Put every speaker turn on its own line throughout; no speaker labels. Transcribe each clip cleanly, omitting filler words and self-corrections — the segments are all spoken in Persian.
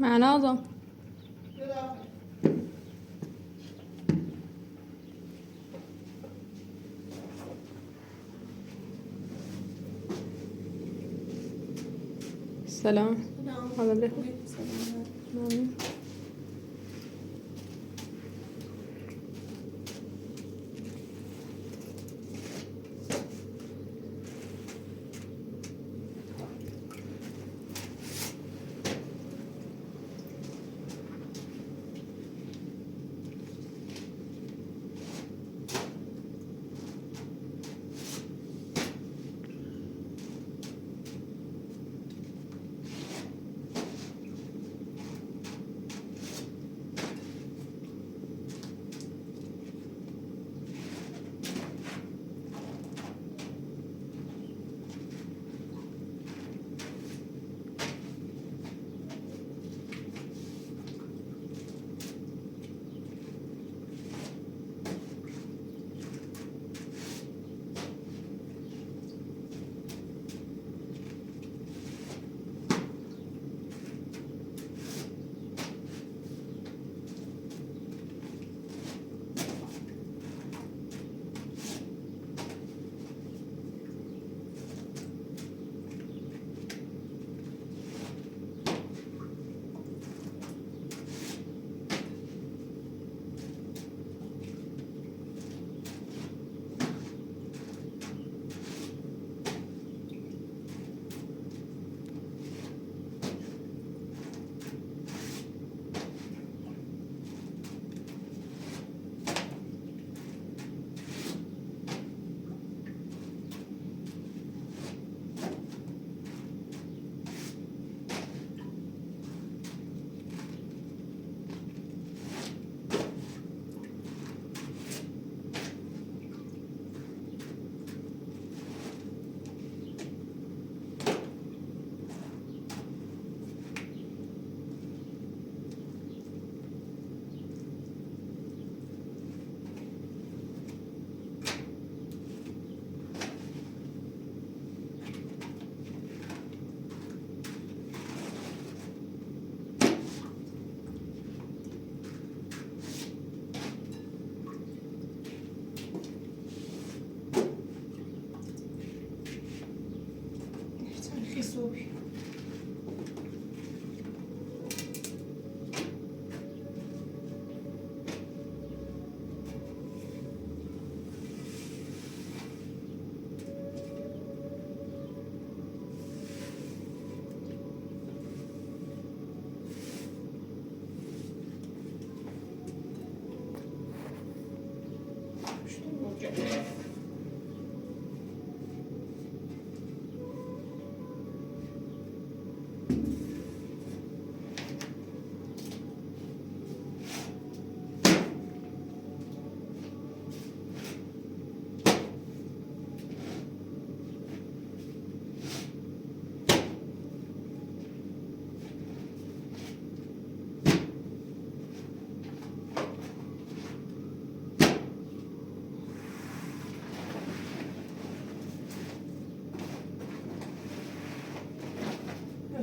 معناها سلام. حالا بخون. ممنون.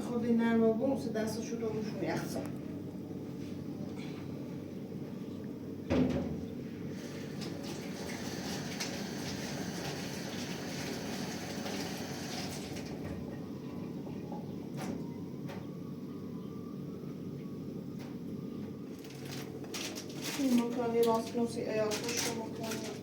خود نرم و بوم دستشو رو روش میخزم این مکانی راست نوسی ایافش رو مکانی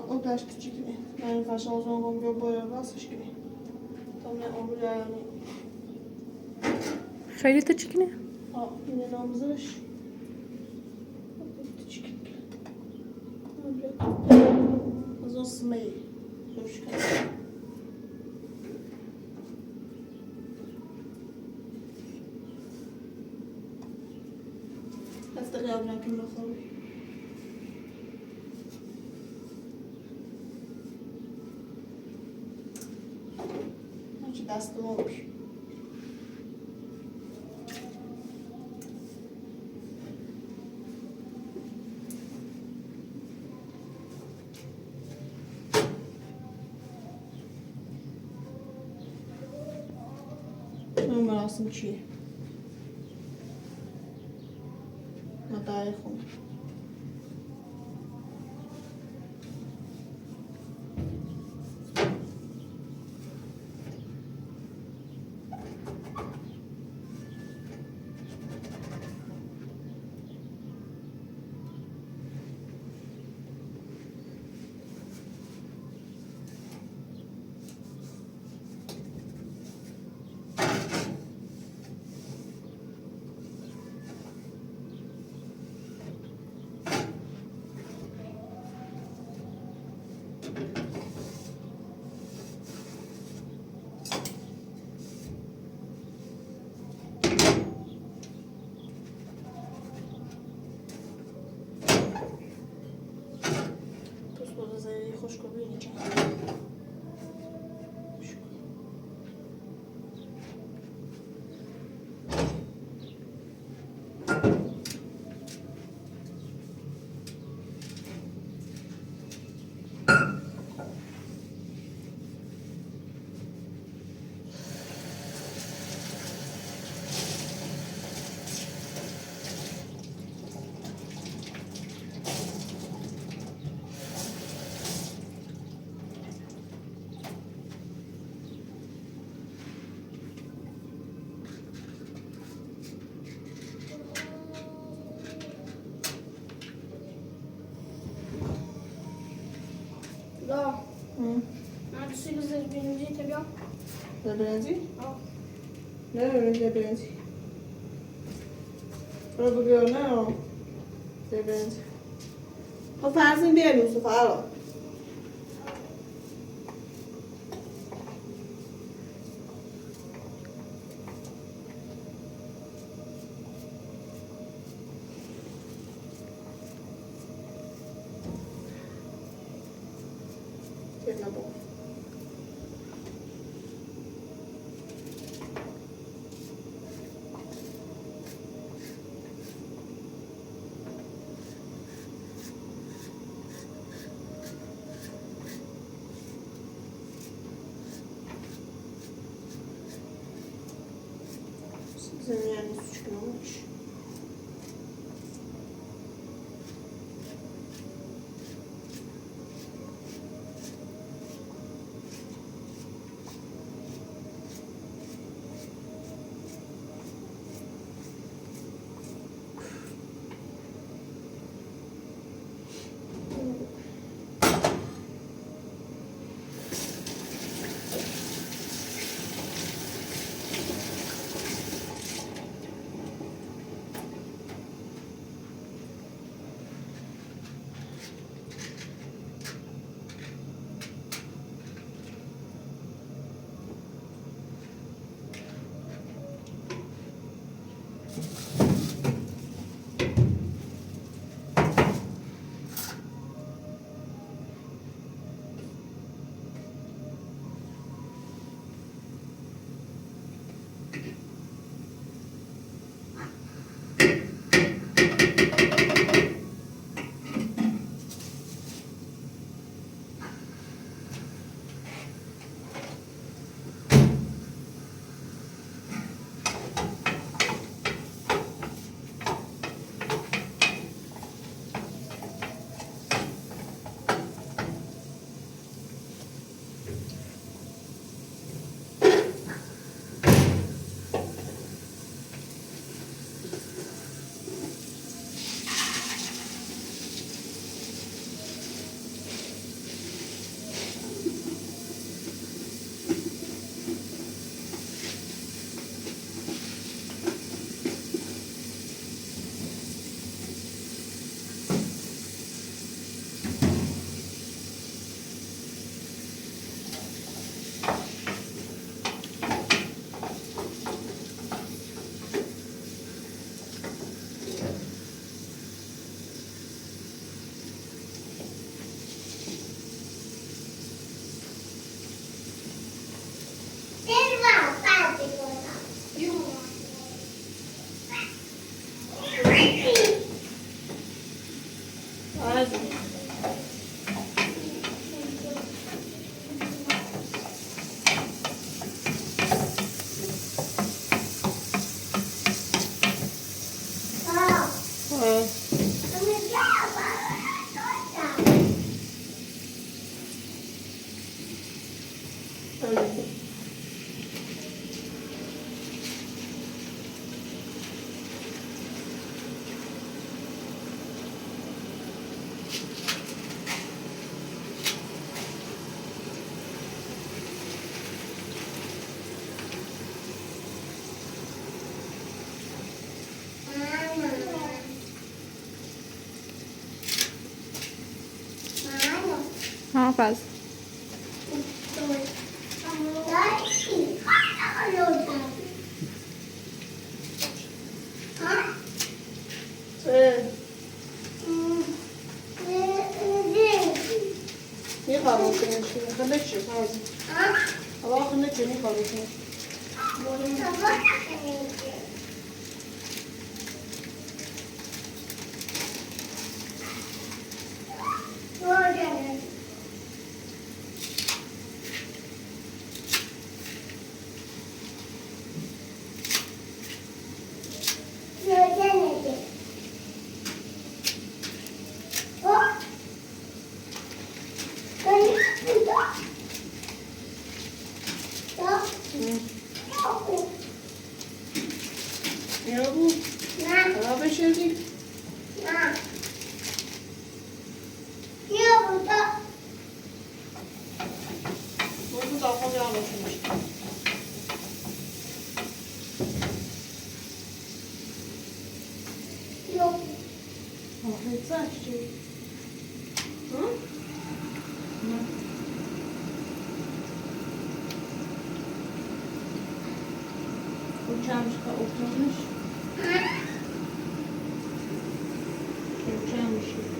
o też kciknie. Ja nie patrzę, że mogą go bojować, coś knie. To mnie obrali.
خیلی تا چیکنه؟
اینه نامزش. از اون سمی. روش کنم. از دقیقه نکن بخوری. چی دست موش. این مراسم چیه؟ مدعی خون. خوشگل بینی چند
Да. Надо себе забензить, тебя.
Забрензі?
А.
Ne забрензі? رو بگو نه забренزی. خب فرضیم بیاری مصطفی الان. Jedna boa. Zamieniamy ściąć.
محافظ.
میخوام کنش خنده چی خواهد اما خنده چی میخوام کنش یا بو اما بشردی bunu da fazla anlaşılmış.
Yok.
Ahmet sen çiçeği. Hı? Uçağmış da oturmuş. Uçağmış.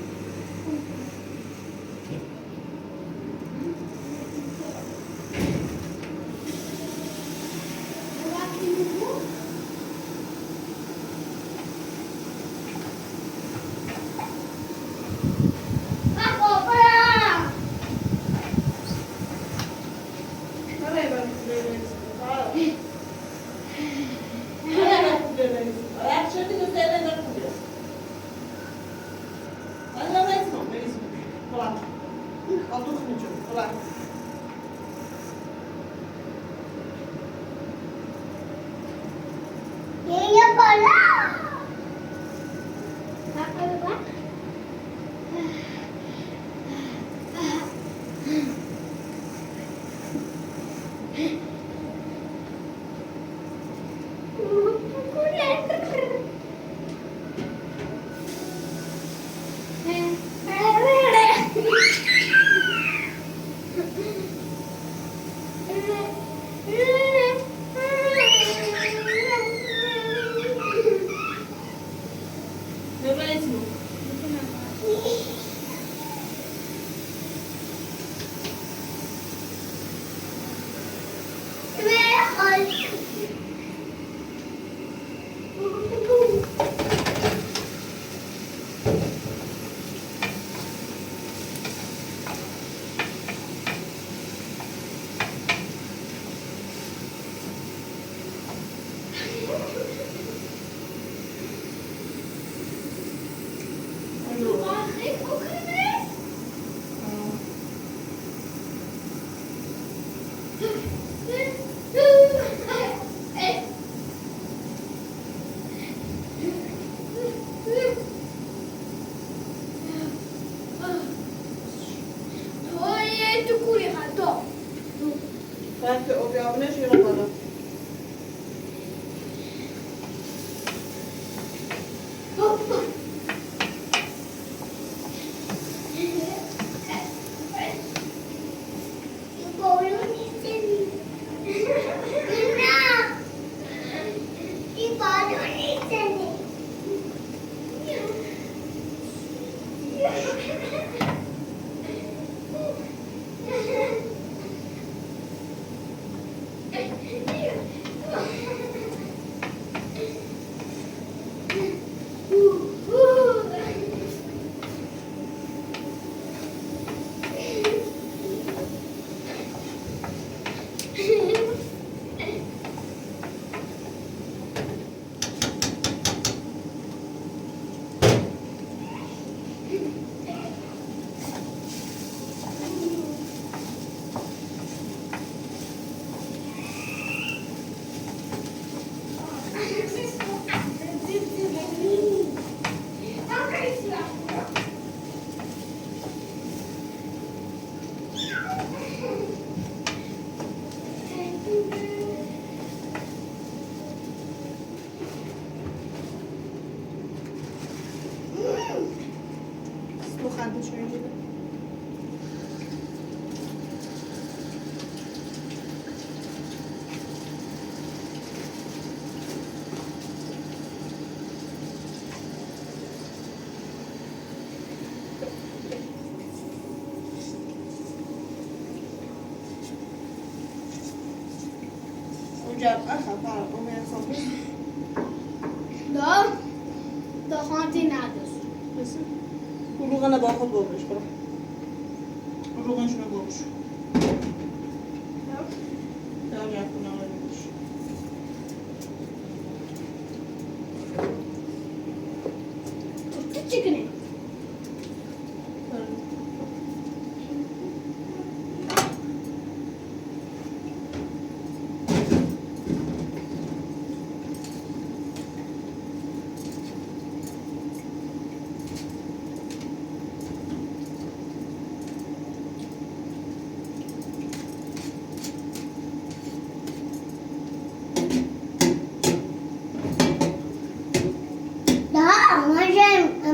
Nereye ben kutlayayım? Nereye ben kutlayayım? Ayak çöktü gösterine de kutluyoruz. Ben de resmim. Kulak. Aldık mı çok? Kulak. Ne resmim? Belki o bir abone şey yapmadı. جاب أخذ طارق وما يصبر.
لا دخانتي نداشت.
بس روغن باخد بابش برو. روغن شنو بابش؟ دار يكون على بابش.
Tuttu chicken.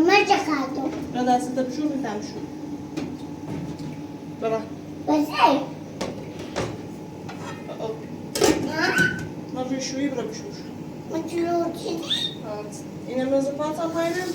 ما چقدر؟
را دستت بشور میتم شور. برا.
بسه.
ما روی شویی برا بشور.
من چلو چیزی؟
اینم از پاتا پایینم.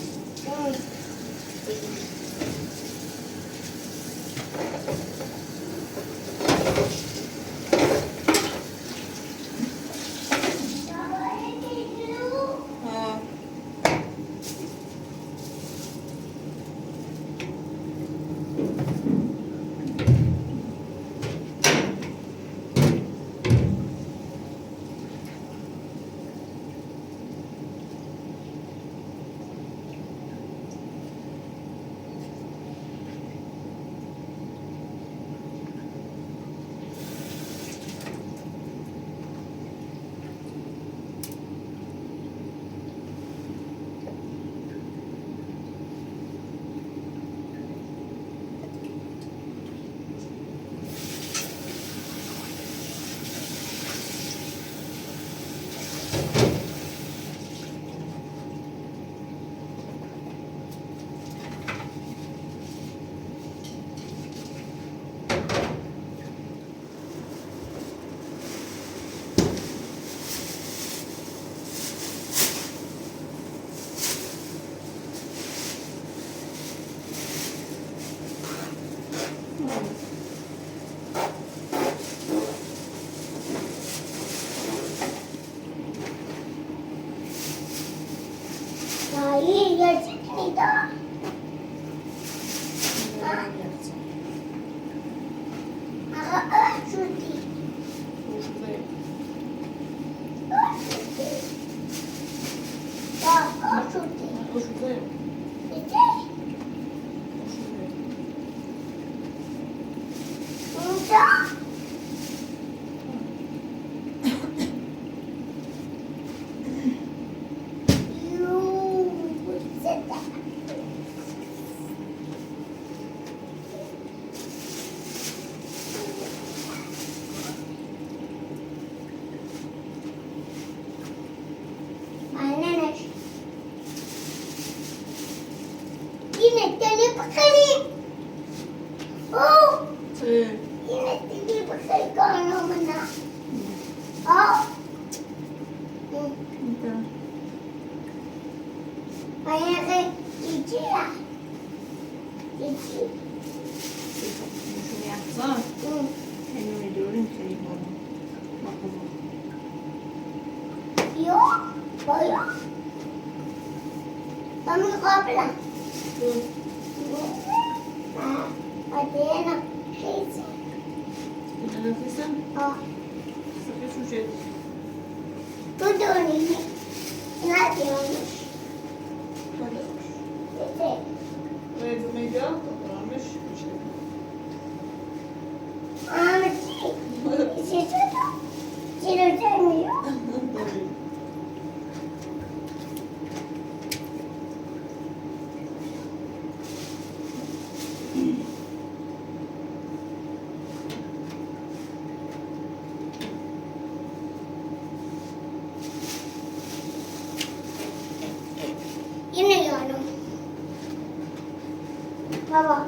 Baba.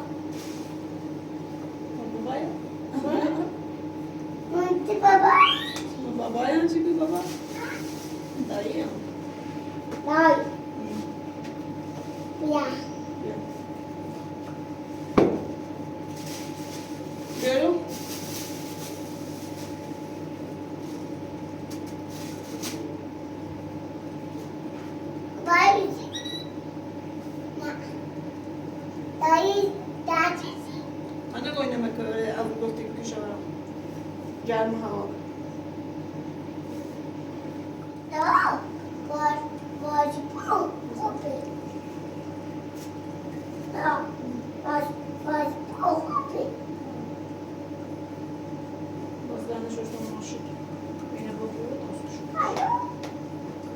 Babaya?
Nanti baba.
Babaya çünkü baba. Dayı.
Dai. Ya.
Görüyor? میشه برام گرم هوا
دا باز خوبه دا باز خوبه
باز دانش رو ماشید اینه با بود داست شد
الو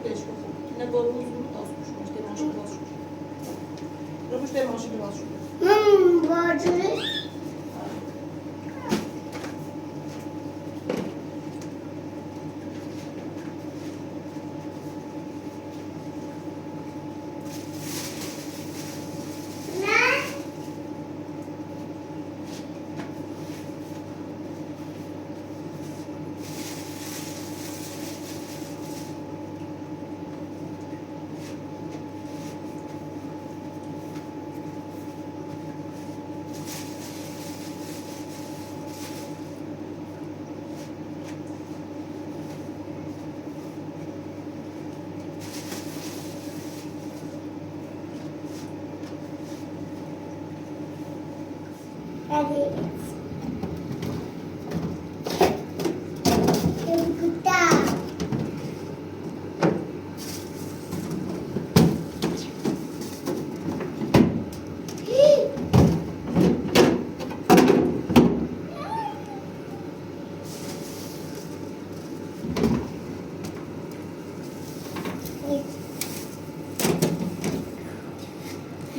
دیش بخون اینه با روز بود داست شد مشتی ماشید باز شد رو مشتی ماشید باز شد
باجوری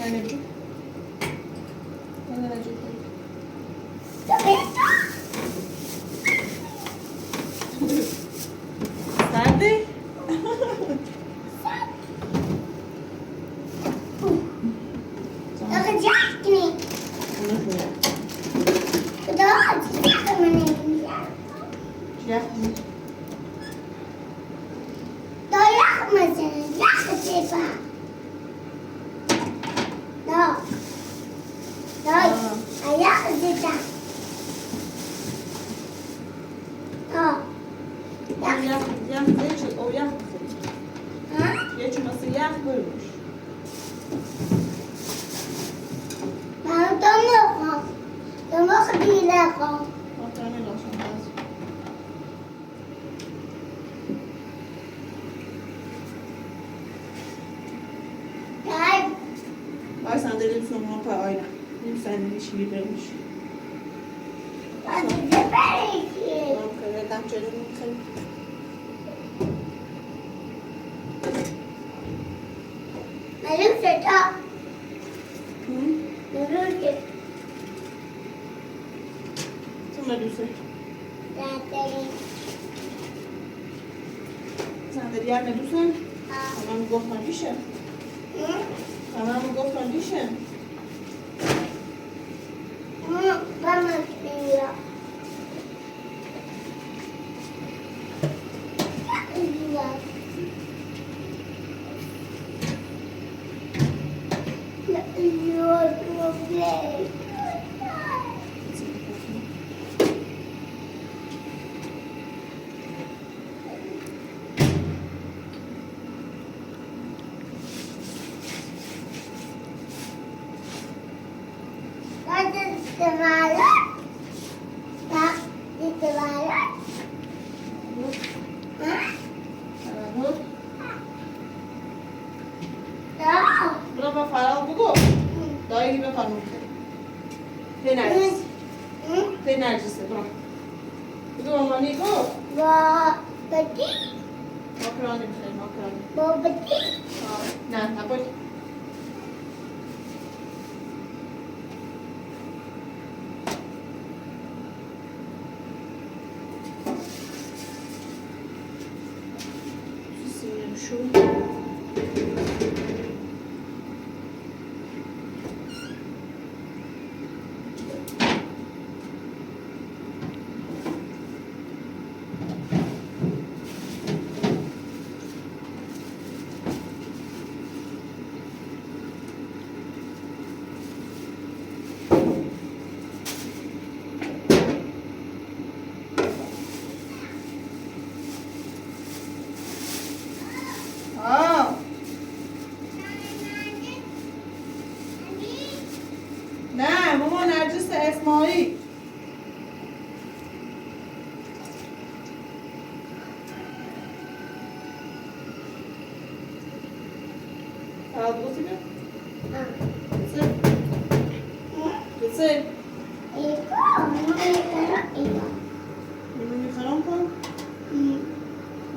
Anneciğim. Anneciğim. Nerede?
Bakacak mı? Bu da bakacak mı?
Gel.
Dayak mısın? Yak sefa. Da. Da. Ayak sefa. Da.
Yak, geçin, o yak.
Ha?
Geçin, nasıl yak buymuş.
Ben tamam. Tamam değil ha.
Oturma lazım.
Gel.
Ay sen de elin sonuna koy aynen. Senin işi bilirmiş.
Hadi de belki.
Tamam, kırıdan çölünü kırık.
Benim sefa.
Hı?
Yürürken.
Sen ne diyorsun?
Zaten.
Sen de diğer ne diyorsun?
Ha.
Tamam, gofman dişe.
Hı?
Tamam, gofman dişe.
Hı? Bana diyor.
Tamam. Berapa faral buku? Dayı gibi kanun. Tenercis. Tenercis. Bırak. Itu mama ni ko. Makaroni bisa makaroni. Nah, apa? Şu. نه ماما نرجس اسماعیل سه
ایگا
میمونی خرام کن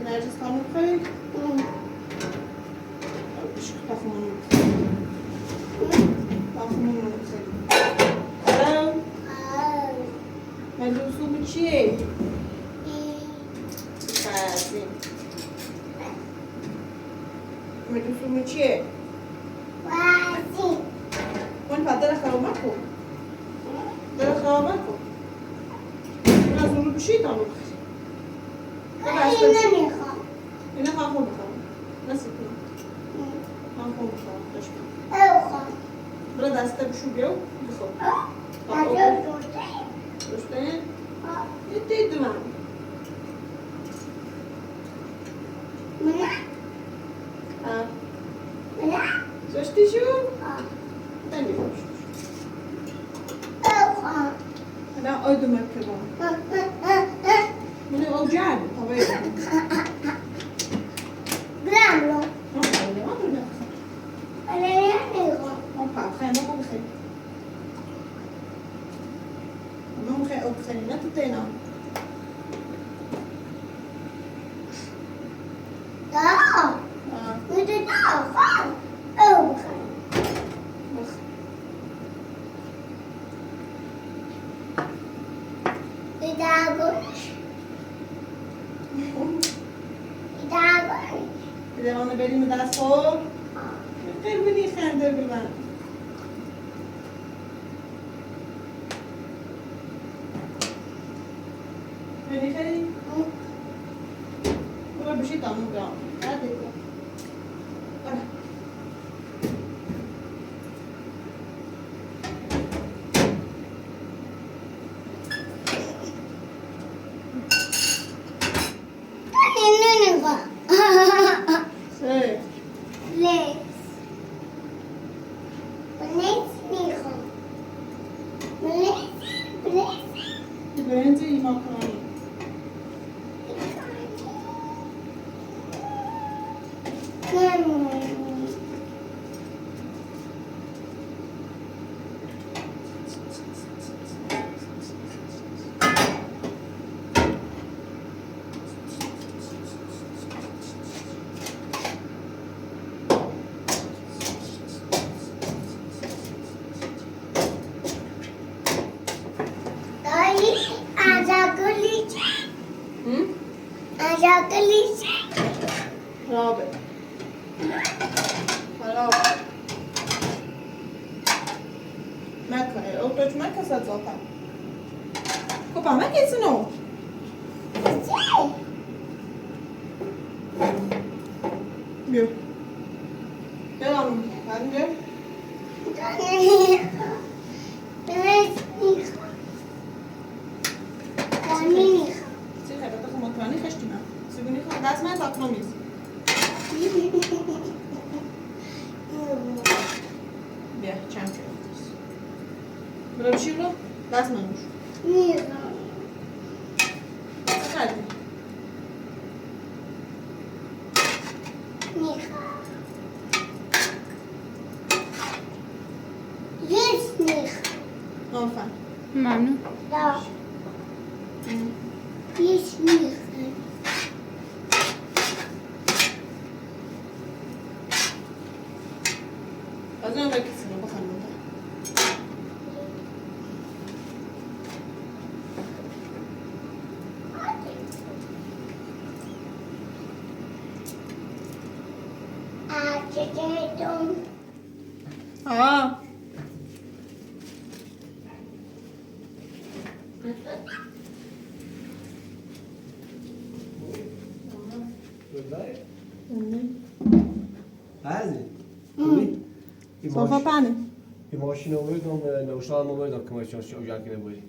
نرجس خانم خیلی تخمون خیلی سلام مدرسوم چیه؟ بازی مدرسوم چیه؟
وازی
من پدر خرام کن در خرام کن من از اون رو بشید هم
کاری نمیخوام
اینه خواهم بخوام نسید کنم خواهم بخوام داشت
بخوام
برای دسته بشو بیاو بخوام درسته؟ یه دید من
منه منه
زشتی شو؟ نمیخوام شو
بخوام
انا آدم کباب من اوجعني طبيعي
براملو
ما نمیخوام
ولی نمیخوام
ما خیلی بخیر ما بخیر او بخیر نه تو تینا
دا میده دا خواهم او بخوام ایداگوش
دیوانه بریم دست خور خیلی بینی خنده ببن بینی خیلی برو بشید تامون بیام هرده کن سه برنزی ماکرونی رابع خراب مكة قلت مكة صدقها كوبا ما كيسنو بيو يلا عندك سيخة بتاخد مطراني خشتنا سيبوني خد دست من تاكنوميز بیا چند کلاس برو بشی رو دست من روش چقدر آفر
ممنون
از اون بکسی رو بخوام آه
بعضی خوبی؟
صوفا پانی
یه ماشین آوردم نوشتان آوردم که ماشین اجاره کنه بودی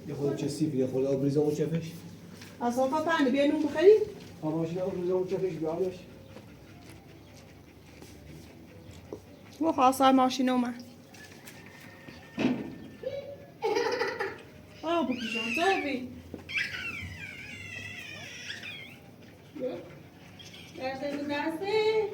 یه خود چه سیفی یه خود آبریزم و چفش
از صوفا پانی بیا نون بخری
ماشین آبریزم و چفش بیادش
و خواستار ماشین اومد آه بکشم زوبی درسته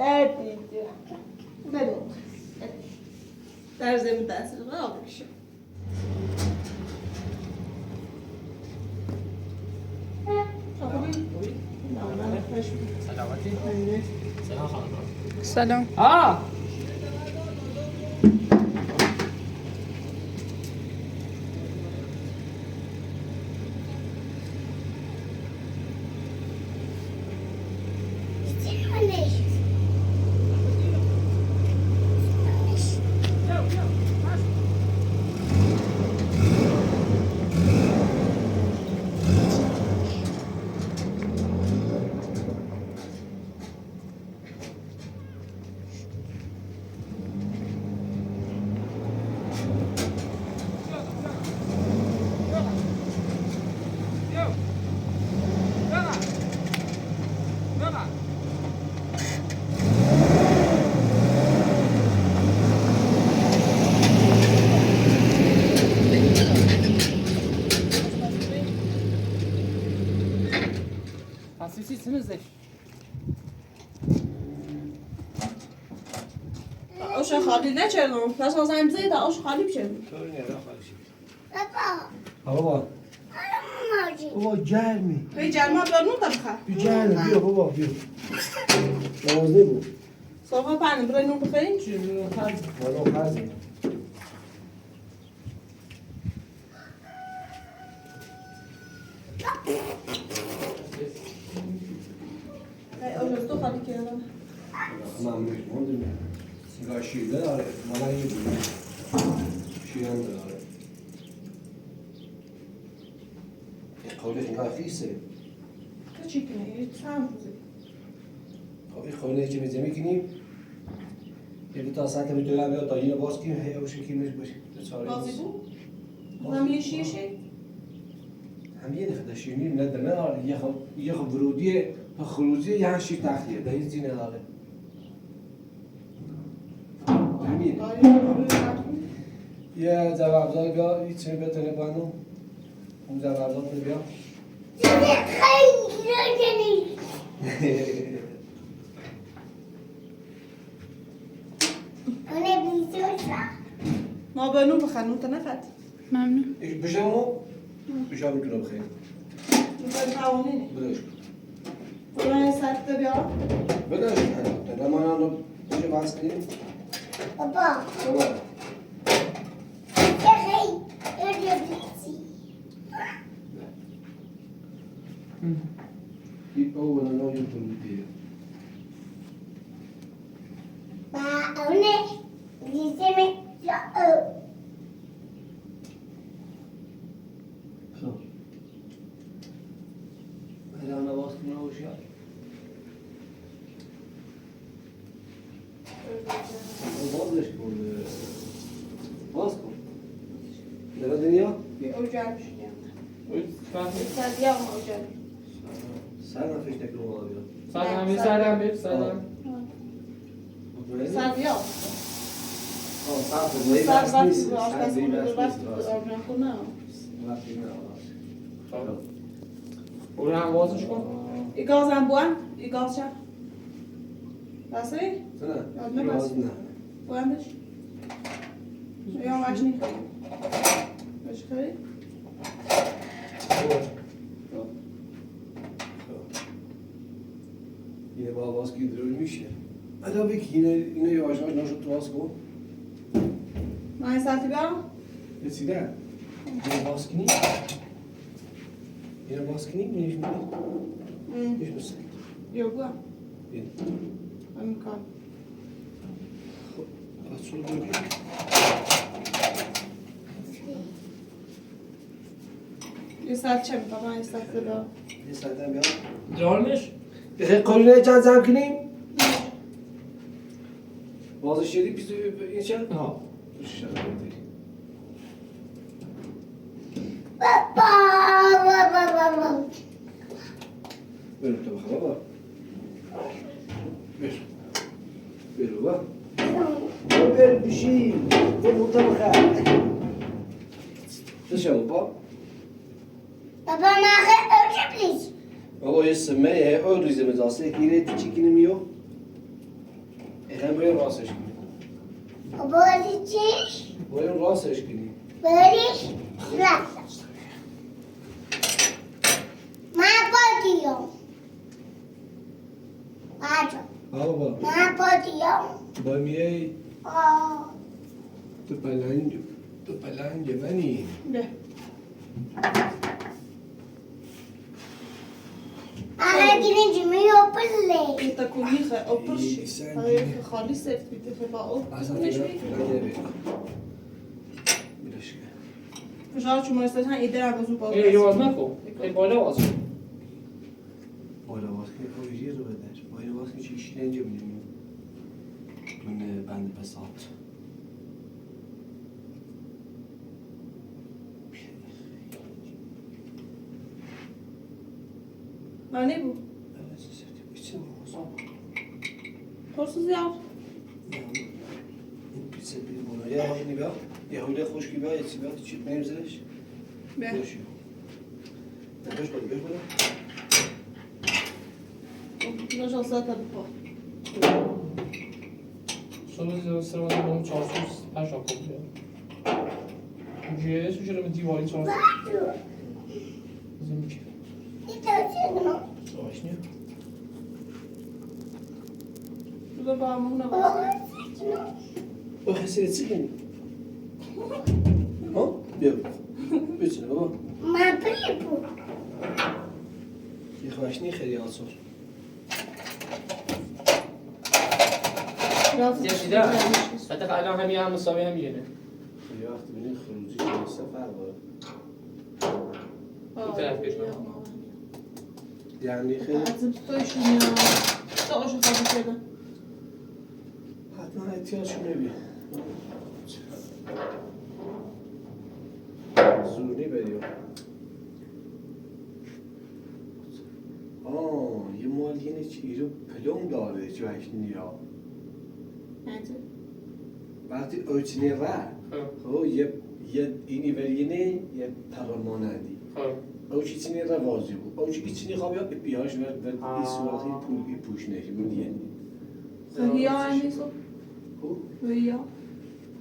دیدی بریم در زمین دست رو آب میشه
سلامتی؟ سلام خانم.
سلام.
آش خالی نچردم پس از هم زید آش خالی بشه
طوری نه خالی شد.
بابا
بابا
ماجی
بابا گرمی.
به جرما دارم بخیر
بی گرمی بیا بابا بیا. نمازنی بود.
صبح پنج برای نون بخوریم چی نون خرج
والا خرزی.
آش تو خالی کردم
ممنون موندم. سیگار شیرده داره. مالا یه بود. شیران داره. قوله اینقدر خیسه.
تو چی کنی؟ چند روزه
خب این خونه که میزه میکنیم یه دو تا ساعت میتونم بیاد تا اینو باز کنیم هی اوش کیمش باشه
بازی بود؟ هم یه شیشه؟
هم یه دفعه شیرینی نده نداره یه خب ورودی خروجی یه شیر تختیه ده هیچی نداره ببین یه جوابدار بیا هیچ چیزی بتونه بانو اون جوابدار بیا
خیلی نکنی اونه بیزوشا
ما به نون بخور نون تا نخد
ممنون.
بشمو بشمو میتونم بخیر
نون توانینه
بدش
برای سرد بیا
بدش تا نمانم رو بشه باز کنیم
بابا
بابا
خیلی بیزی
این اول نوعی ورودیه
با اونه بیزی
خب الان باز کنم باشه بازش کن باز کن در دنیا
بیا اوجر بشیم
سلام
سرد یا اوجر
سر نفش تکرم آبیا
سلام سلام بیر سلام
سرد یا
سر فرمایی
سرد
بس
وقتی
نیست
به آشپز
سر
کنه
بس
وقتی
نیست
به آب نخونه
وقتی نه
برو هم بازش کن
ای گاز هم بوام ای گاز شد بسه
نه
باز
نه
بوامش یا ماش نیخوری ماش خوری
یه با باز که درول میشه الان بگی اینو یواش یواش نشد تو باز کن
ما این ساعتی بیارم
رسیدن اینو باز کنی اینو باز کنی میش میشه
یا بوام
این
همین کار
از چون بگی
یه ساعت چه میکنم یه ساعت بلا
یه ساعت هم بیام
جارمش
بخیر قرونه چند زم کنیم بازش شدی پیش این چند؟ ها توش شد
بابا
برو تو بخواه بابا برو بابا بر بشی برو تو بخواه دشم بابا
بابا ما خیلی اوچه
بابا یه سمه اون ریزه مزاسه که ایره چیکی نمیو میخوایم باید راستش کنیم
بابا چیش
باید راستش کنیم
بریش راست من پاتیام باجا
بابا
من پاتیام
با میای
آه
تو پلنگ منی
نه
اگه نجمی اوپله
این تکونی خیلی اوپر
ای،
شد
سنگینه.
آره خالی سفت بیده خیلی با اوپر
اصلا
کنش
فکر
بیده
میرش که
فشار چون استاد هم ایده هم از اون باز
یه باز نکن این بالا باز کن
بالا باز که پروژه رو بدش بالا باز که چیشی اینجا میدونیم دونه بند بساط
معنی بود پرسوز یار
این پیتزا بیرونه یه حالی نبیا یه حالی خوشکی بیا یه چی بیا چی میریم زدش
به
باشی بیش بالا
نشان ساعت بپا
صبح سر وقت با اون چارچوب پنج آب کن بیار جیه چرا به دیواری چارچوب زمین چی
آشنی
بذار با همون نباید
او حسیت چی کنی ها بیا بچینه بابا
من پلیپو
یه خواشنی خیلی آسور
دیده حتی الان همین هم مساوی هم میگنه
یه وقت بینید خروجی که سفر داره
این طرف کشم
یعنی خیلی
از تویشون یا تا آشو خواهد شده
حتما احتیاجشو نبید زورنی بریم یه مال یه چی رو پلوم داره جوشنی ها وقتی اوچنی را خب یه اینی ورینه یه ترمانندی اوچی چینی را وازی بود اوچی چینی خواب یا بیاش ورد این سواخی پول پوش نشی بود یعنی
هیا هنیسو هیا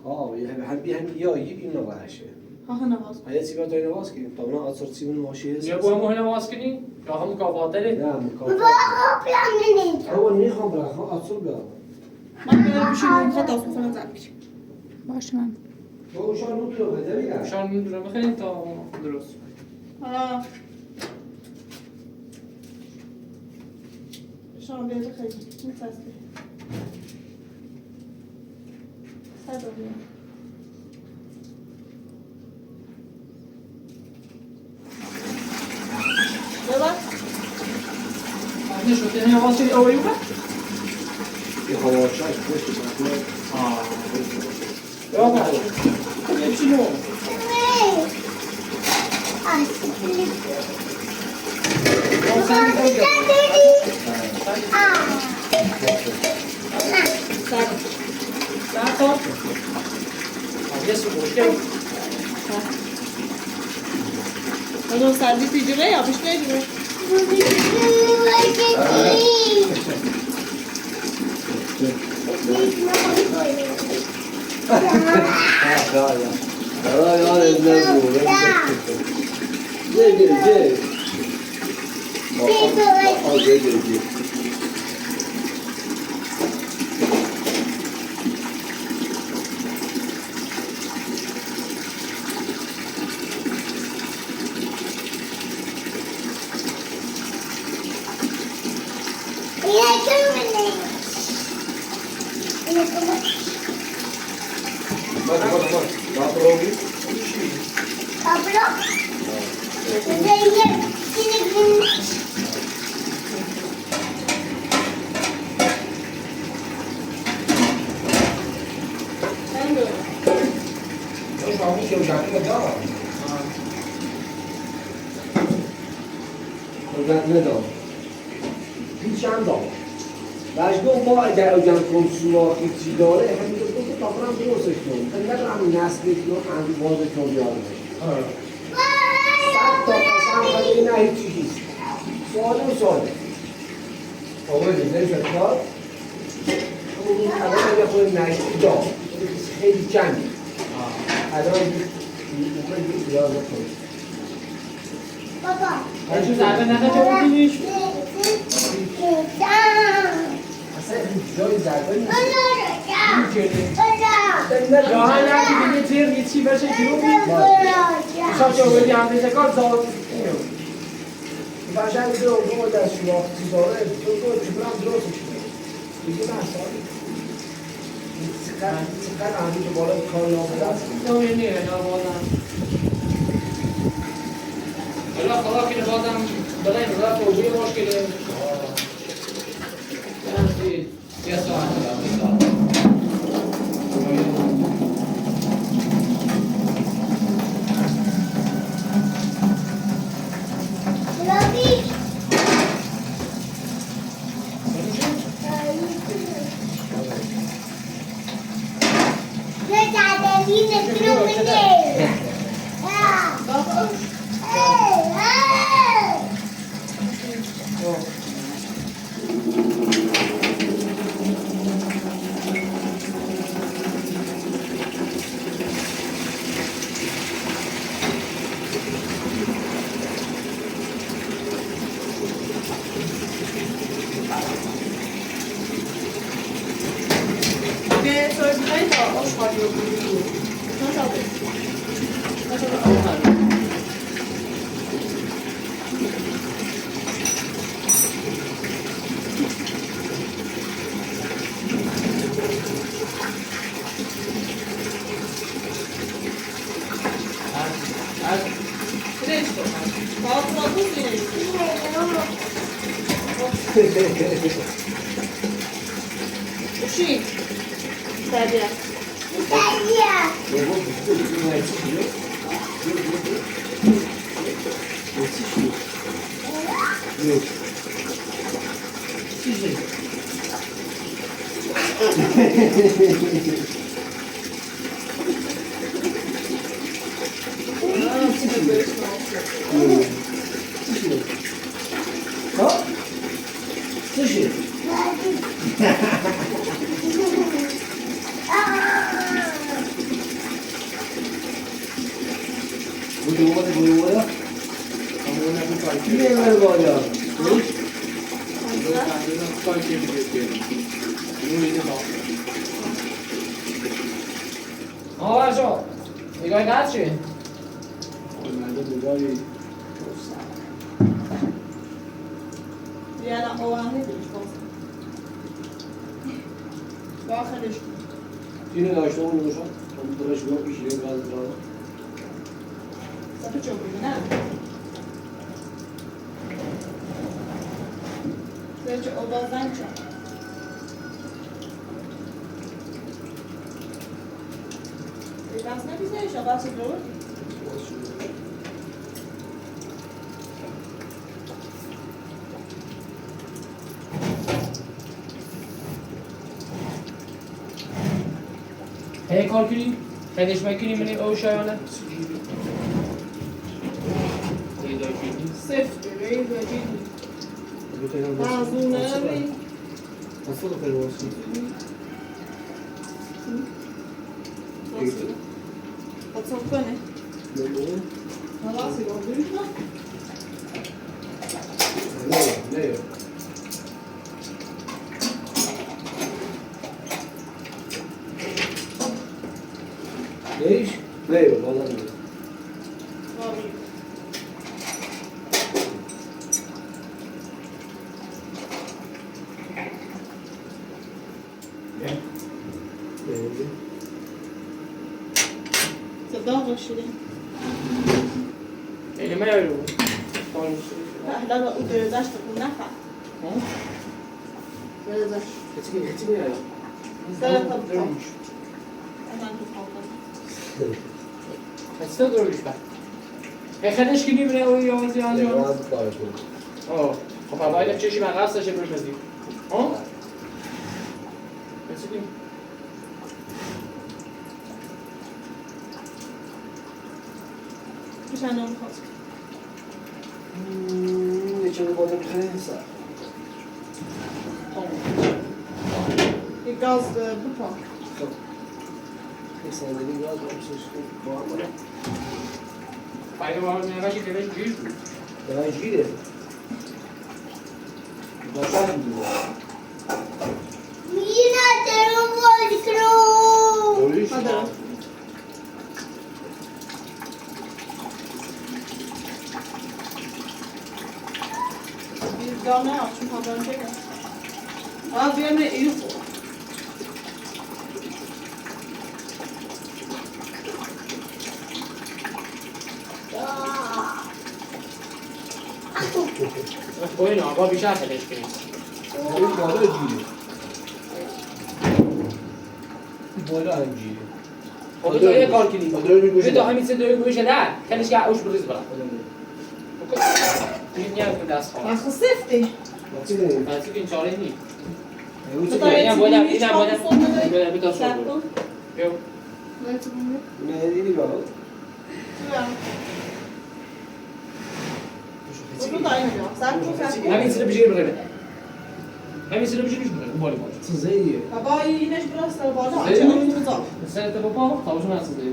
ها هم یا این نواشه
ها نواز
هیا چی باید توی نواز کنیم تا اونا آسار چی من ماشی هست
یا با همون نواز کنی یا هم مکافاته
نه مکافات
بابا پلان نید
اما میخوام برخوام آسار بیارم
من برای بشینم خواهد آسو کنم زن بکشم
باش من
با اوشان رو تو بده میگم
شان میدونم بخیرین تا درست
ها شام بیاده خیلی میتسته صدا بیاد ببر
نشد یعنی نواز کنی اولی بخیر
یه خواشش پشت بکنه
یا باشه یه چی نو Certo? Adesso busquei.
Allora salvi più di lei, abiş ne diyor?
ya ezler bu. Gel. Al gel. Bak. Ne yapalım? Almış ocakta da var. Ocakta da var. Bir çan da var. مجبور ما اگر اگر کنسولاتی چی داره همین تو تاپرام درستش کن. انقدر هم نسلی کنم هم بازه کنم بیاره. صد تا قسم خیلی نه هیچی نیست. سواله. آقای دیگه کار. این الان یه خود نزدیک دار خیلی جنگه الان موقع یه زیاد کنید
بابا
چون ضربه نخواه چون بینیش
اصلا این جای ضربه نیست
جاها نه دیگه تیر یه چی بشه گیرو بید شاید چه بودی هم دیگه کار زاد
باشن دو دست شناختی داره دو چبرم درستش کنید دیگه مسئله چقدر همین که بالا کار نامده است
نه اینه نه بازم حالا خدا که بازم بلاین را توجیه مشکله یه ساعت
Уши. Италия.
اینو داشته اون روشن اون درش رو پیشیده باز داره
Sapı çok iyi, ne? Böylece o bazdan çok. Aslında güzel iş, abla sıkıyor.
هی کار کنیم؟ خیلیش میکنیم منی او شایانه؟
Sıfır, böyle bazıları
Nasıl da böyle olsun?
Otoka ne? Nasıl gördün mü?
Ne yok? Ne iş? Ne yok? Vallahi ne yok?
صداق شده.
اینه ما یارو.
لا لا او درزاش تكون نفع. درزاش.
Hiç mi yani?
Sana tabii. Hemen topalım.
Kaçta durmuş ben? خیلیش کنیم منی او یازی آنجا؟
Yazık var bu.
آه. خب باید چشی من قصد داشته برش بزنیم. آه؟ بسیاریم.
Bir tane onu kalsın.
Ne çabuk oldu bir şey insan.
Tamam.
یک گاز بپا
خب مثلا دیگه گاز بپسش با هم بالا
فایده با هم نگاهی که بهش گیر بود.
دارن گیره باشن دیگه
مینا درون بازی کنم
اولیش
ندارم bir daha ne yapayım haberim çekin. Aa bir ne iyi bu.
Oyun آقا بیشتر خیلیش کنید.
این بالا گیره بالا هم گیره
خب تو یه کار کنید.
داره میگوشه
تو همین سه دوی گوشه نه. کنش که اوش بریز برام. این نیاز به دست خواهد.
Nasıl sefti?
چی داریم؟
من این چاره نی.
Bu da
اینم باید
hiç
اینم باید
sonra
باید بتا سر
Serpil.
برو. بیو.
نه اینی بالا
Bu da aynı diyor. Serpil.
همین سر بجیر بره. همین سر بجیر بره. بالا بالا.
سزاییه
Baba yine biraz da bağlı.
Zeytin.
Açalım tuzağı.
سر تا بابا تاوشون هست دیگه.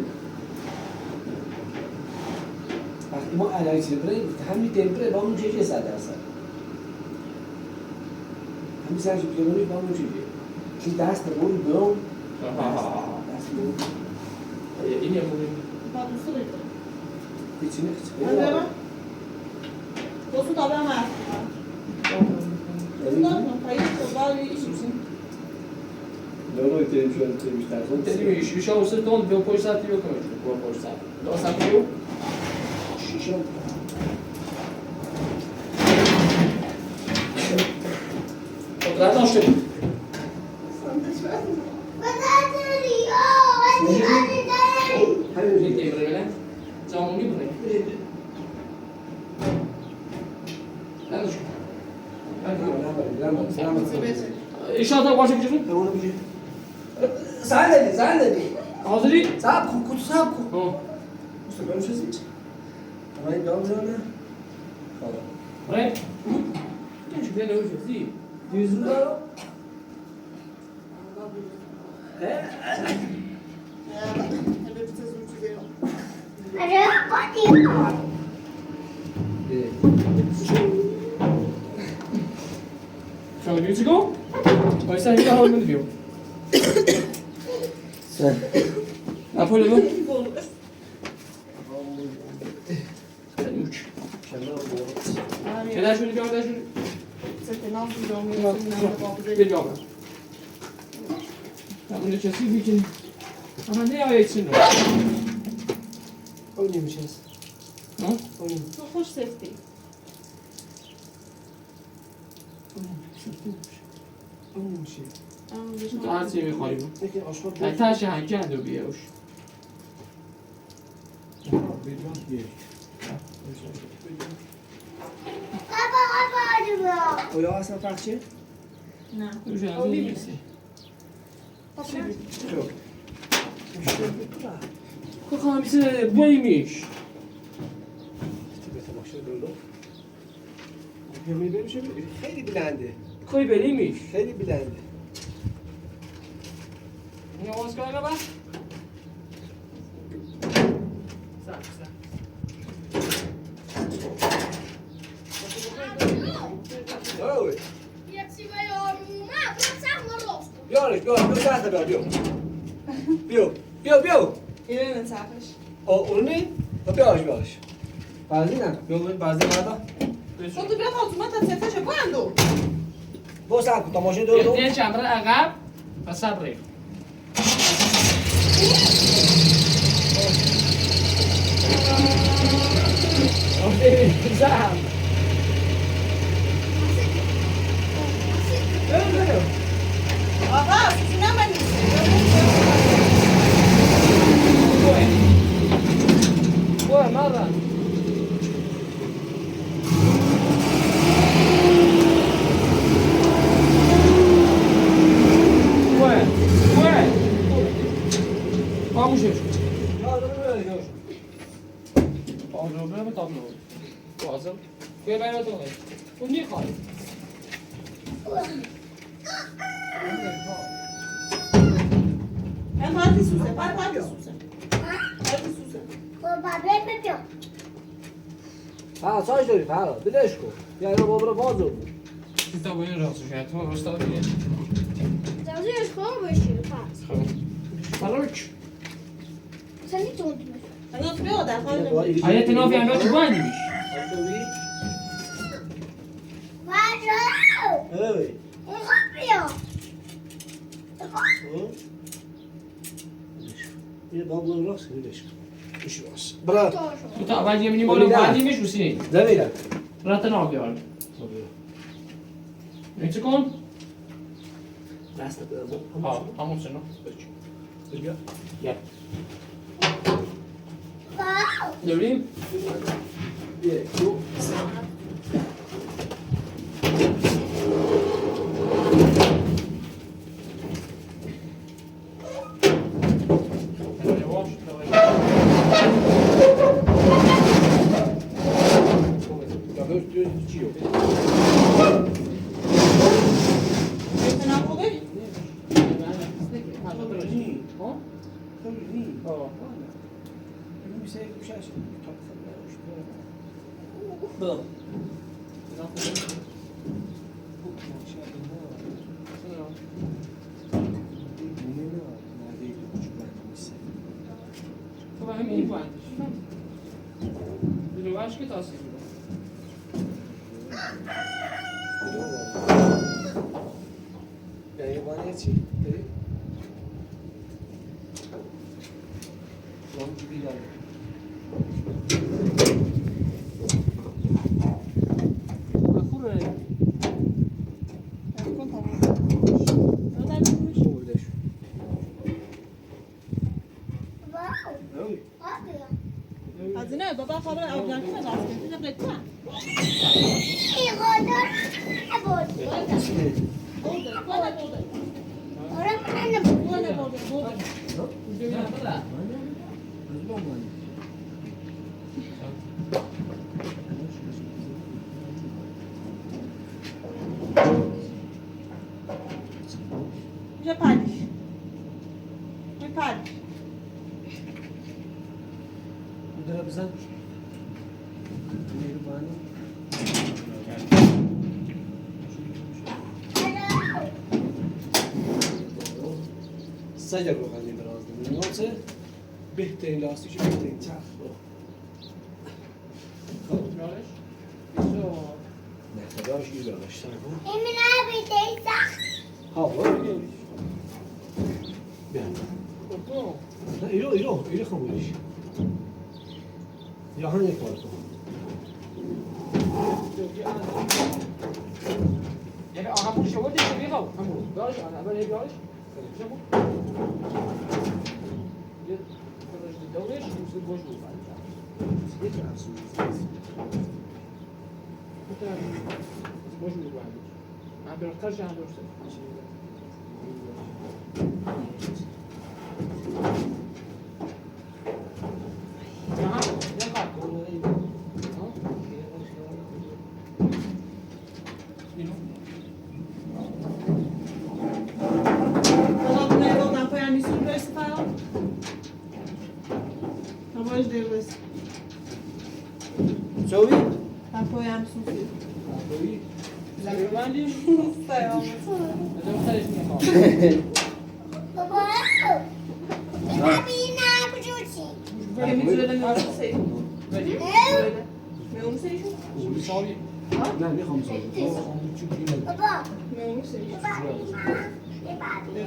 وقتی ما علایه بریم همین تمپره با اون چیزی 100%. همین سرش بیرونی با اون چیزی. چی دست برون برون. دست برون.
این یه مورد.
Bak bu sıraydı.
هیچی نه.
Hadi hemen. Dostu da ben ver. Dostu da mı? Hayır. Daha iyi iş misin?
دارو تیم شد تیم بیشتر.
تنی میش میشه واسه تون به پشت ساعتی بکنید. با پشت ساعت. دو ساعت بیو.
شیشه.
قدرت داشته بود.
همین
این تیبره بله. زمانی بره. نداشت. İnşaata başa geçiyorsun.
Sen dedi.
Hazırlayın.
Sahip kutu sahip kutu.
Tamam.
Usta ben şey seç. Ama ne yapacağım ya? Tamam.
Buraya. Şu ne olacak değil.
100 lira.
Evet, bir tez uçuyor.
Şöyle bir çıkıyor. O yüzden bir daha olmadı diyor.
Sen.
Ne yapıyor lan?
İyi olur.
Sen uç.
Yani
Şöyle şöyle bir orada şöyle.
zaten nasıl diyorum ya?
Bir yok. Ya bunu keseyim için. Ama ne ayağı için o?
Oynamışız.
Ha?
Oyun.
Çok hoş sefti.
Oynamışız.
Daha şey mi koyayım?
Peki aşağı
Yani taşı hangi anda bir yavuş?
O ya aslında parça.
Ne?
Şu an değil misin?
Yok.
Bakalım bize buymuş.
Tibete başladı böyle. Yemeği benim şey خیلی bilendi.
Koy beliymiş.
خیلی bilendi.
Ne olmaz kanka bak? Sağ sağ.
Oi.
Jak si mają ma, wracam na rosło.
Biorę, biorę, biorę. Biorę.
İlerinin sarkış.
Onu ne? Biorę. Bazı yok bazı nada.
To ty biraz otrzymać te cefy się błędu.
Bu saat tamaşa doğru.
یه چند را عقب و صبر. Güzel.
Aha, siz hemen
Boa, nada. Vamos, gente. Problema tá bom. Cosa? Foi bem na tua. O Nico.
Parti Susan, parti Susan. Parti Susan.
بابا بیا
ها سایش داری فرا بلش کن یعنی رو بابرو بازو
تا باید راستش کرد تو راستا دیگه
زازیش خواه باشی پس
فلوک
سنی تون
انا بیا در خانه.
آیا تنافی هم تو باید میش
واجو
اوی
اینخواه بیا
یه بابلو راست بلش کن ایش راست برا
تو تا اول یه مینی بالا باید میش بسینی
زمینه
رات ناف بیار این چه کن؟
دست بدم
ها همون سنو
بیا
یا
واو
داریم؟
یه دو
Fena خوبه؟
تو همین این باید بیلوش که تاسی
یعنی بانه چی؟ داری؟ لام چی بیداری؟ بردش
واو
اوی
بیا
از اینه بابا خبر آبیان کنه راست کنه اینه بکن.
این قدر نبود
بوده، بوده.
آره من نبود
بوده، بوده. میشه پنج. پنج.
داره بزن نیرو بانه سجر رو خیلی دراز داریم نوزه بهترین لاستیش بهترین چرخ نه خداش ایرا داشتن
این نبیده ایسا
ها برو بیا نه ایرو خمولیش یا هم یک بار کن
یعنی همون شما دیگه بیخواب همون بیارش اول یه بیارش شما یه کنش دولش روز گوش بود
یک افسون
گوش بود من برختر شهر درسته
Baba bunu eve odan koyan bir sürü versi falan. Baba hoje deu esse.
سوی؟
Tá apoiando o filho.
سوی؟
زمینی
Céu.
بابا این نبیده نبودی
Porque me tira da minha não sei. Meu não sei.
ساوی
نه میخوام سوی
بابا
Meu não sei.
بابا بیا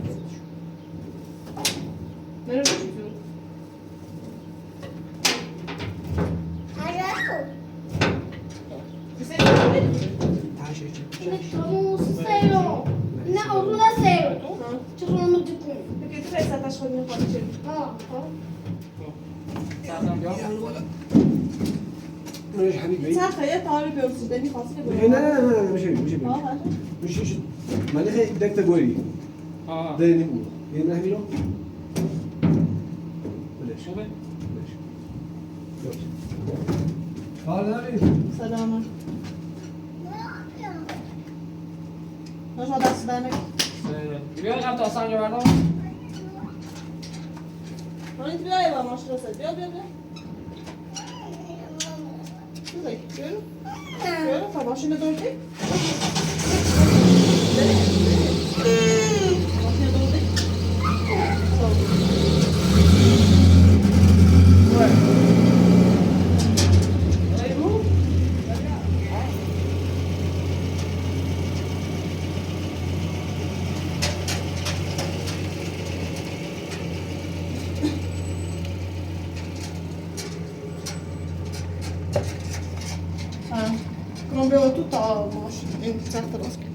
Meu não sei. Meu não sei.
آره
Você não sei.
تاشه چی؟
میتونم سیرو نه اون سیرو چطور میتونم
Porque tu fez essa taxa de minha foto.
اونش حبیبی
Sabe, aí tá olha meu se dele fácil
نه نه نه میشه میشه
Ah, vai.
میشه من خیلی دکت گویی ده نمیگو یه نه میرو بلش
خوبه؟
بلش حال داریم
Salama. Nós já dá-se dano aqui.
بیا قبل تا سنگ بردم
Manit بیا با ماشین رسید بیا بیا بیا بیا تا ماشین دوردی ماشین دوردی Non bevo tutta la macchina, in certa tasca.